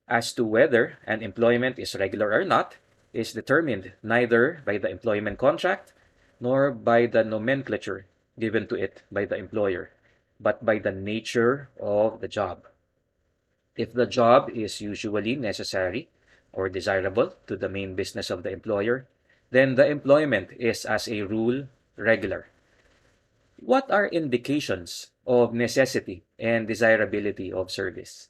as to whether an employment is regular or not is determined neither by the employment contract nor by the nomenclature given to it by the employer, but by the nature of the job. If the job is usually necessary or desirable to the main business of the employer, then the employment is, as a rule, regular. What are indications of necessity and desirability of service?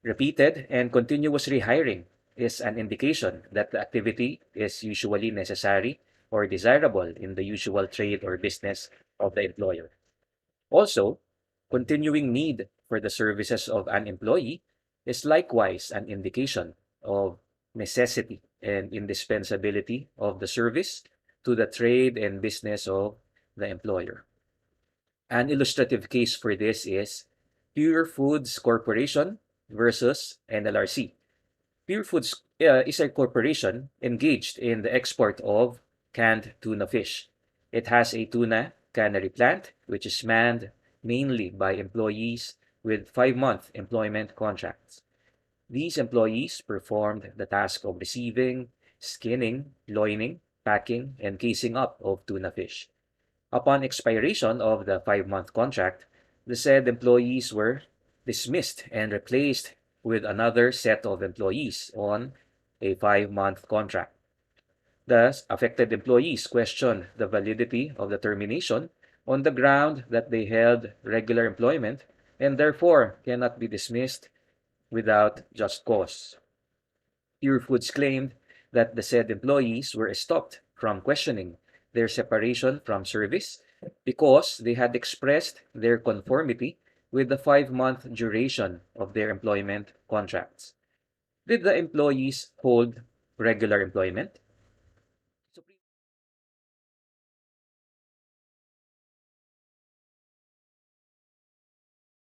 Repeated and continuous rehiring is an indication that the activity is usually necessary or desirable in the usual trade or business of the employer. Also, continuing need for the services of an employee is likewise an indication of necessity and indispensability of the service to the trade and business of the employer. An illustrative case for this is Pure Foods Corporation versus NLRC. Pure Foods is a corporation engaged in the export of canned tuna fish. It has a tuna cannery plant, which is manned mainly by employees with 5-month employment contracts. These employees performed the task of receiving, skinning, loining, packing, and casing up of tuna fish. Upon expiration of the 5-month contract, the said employees were dismissed and replaced with another set of employees on a 5-month contract. Thus, affected employees questioned the validity of the termination on the ground that they held regular employment and therefore cannot be dismissed without just cause. Pure Foods claimed that the said employees were stopped from questioning their separation from service because they had expressed their conformity with the 5-month duration of their employment contracts. Did the employees hold regular employment?